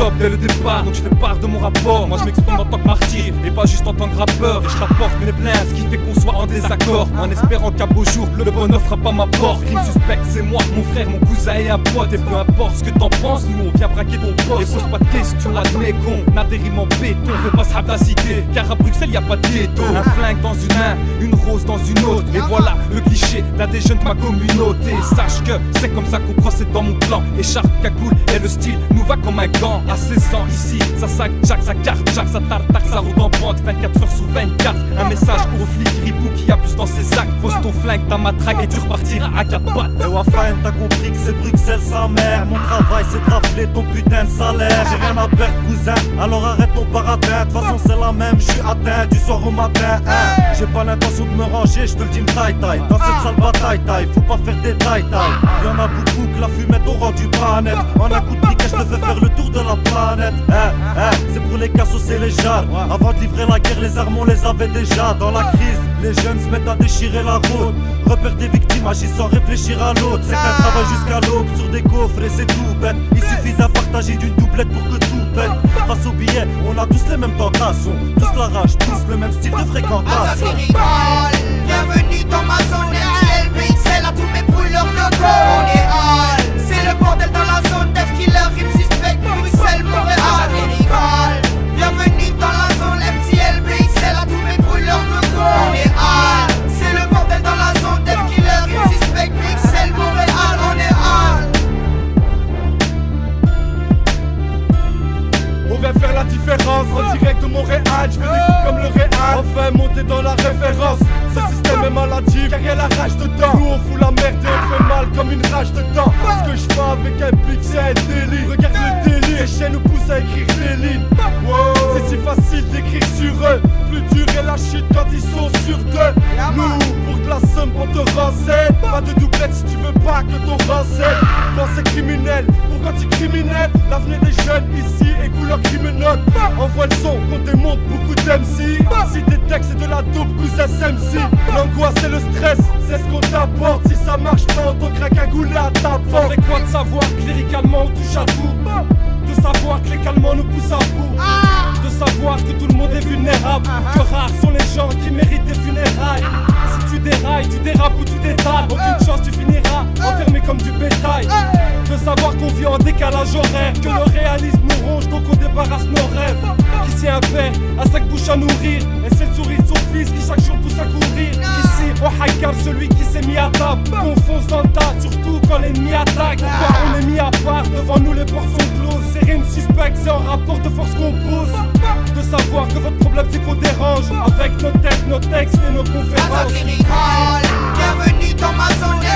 top dès le départ, donc je fais part de mon rapport. Moi je m'exprime en tant que martyr et pas juste en tant que rappeur. Et je rapporte mes plaintes, ce qui fait qu'on soit en désaccord, en espérant qu'à beau jour le bonheur frappe à ma porte. Crime suspect, c'est moi, mon frère, mon cousin et un pote. Et peu importe ce que t'en penses, nous on vient braquer ton poste. Et pose pas de questions, admets qu'on a des rimes en béton. Fais pas ce la cité, car à Bruxelles y a pas de ghetto. Un flingue dans une main, une rose dans une autre. Et voilà le cliché d'un des jeunes de ma communauté. Sache que c'est comme ça qu'on procède dans mon plan. Écharpe, cagoule et le style nous va comme un gant. À 16 ans ici, ça sac, jack, ça carte, jack, ça tartac, ça roule en pente 24 heures sur 24. Un message au flic ribou qui abuse dans ses actes. Pose ton flingue, ta matraque et tu repartiras à 4 pattes. Et Wafain, t'as compris que c'est Bruxelles sa mère. Mon travail c'est de rafler ton putain de salaire. J'ai rien à perdre cousin, alors arrête ton baratin. De toute façon c'est la même, je suis atteint du soir au matin. J'ai pas l'intention de me ranger, je te le dis taille. Dans cette sale bataille, faut pas faire des taille. Y'en a beaucoup que la fumette au rendu pas net. En un coup de briquet, je te fais faire le tour de la planète. C'est pour les cassos et les jades. Avant de livrer la guerre, les armes on les avait déjà. Dans la crise, les jeunes se mettent à déchirer la route. Repère des victimes, agis sans réfléchir à l'autre. Certains travaillent jusqu'à l'aube sur des coffres et c'est tout bête. Il suffit d'un partager d'une doublette pour que tout pète. Face aux billets, on a tous les mêmes tentations. Tous la rage, tous le même style de fréquentation. Bienvenue dans ma zone MTL, BXL à tous mes brûleurs de go. On est hall, c'est le bordel dans la zone. Death Killer, rime suspect, Bruxelles, Montréal. Bienvenue dans la zone MTL, BXL à tous mes brûleurs de go. On est hall, c'est le bordel dans la zone. Death Killer, rime suspect, Bruxelles, Montréal. On est hall. On vient faire la différence en direct de Montréal. Je veux des coups comme le Real. Enfin monter dans la référence. Ce système est maladif car il y a la rage dedans. Nous on fout la merde et on fait mal comme une rage dedans. Ce que je fais avec un pic c'est un délit. Regarde le délire, les chiens nous poussent à écrire des lignes. C'est si facile d'écrire sur eux. Plus dur est la chute quand ils sont sur deux. Nous pour de la somme on te renseigne. Pas de doublette si tu veux pas que ton renseigne. Pensée criminelle, pourquoi tu criminel? L'avenir des jeunes ici est couleur criminelle. Envoie le son qu'on démonte beaucoup d'MC. Si tes textes c'est de la dope cousin SMC. L'angoisse et le stress c'est ce qu'on t'apporte. Si ça marche pas on t'en craque un goulet à ta porte. Faudrait quoi de savoir cléricalement on touche à tout. De savoir que les calmants nous poussent à bout. De savoir que tout le monde est vulnérable. Que rares sont les gens qui méritent des funérailles. Si tu dérailles, tu dérapes ou tu détales. Aucune chance tu finiras enfermé comme du bétail. De savoir qu'on vit en décalage horaire. Que le réalisme nous ronge donc on débarrasse nos rêves. Qu'ici un père a 5 bouches à nourrir. Et c'est le sourire de son fils qui chaque jour pousse à courir. Ici on haïkave celui qui s'est mis à table. On fonce dans le tas surtout quand l'ennemi attaque. Pourquoi on est mis à part, devant nous les portes sont closes. C'est rimes suspectes, c'est en rapport de force qu'on pose. De savoir que votre problème c'est qu'on dérange. Avec nos têtes, nos textes et nos conférences. Bienvenue dans ma zone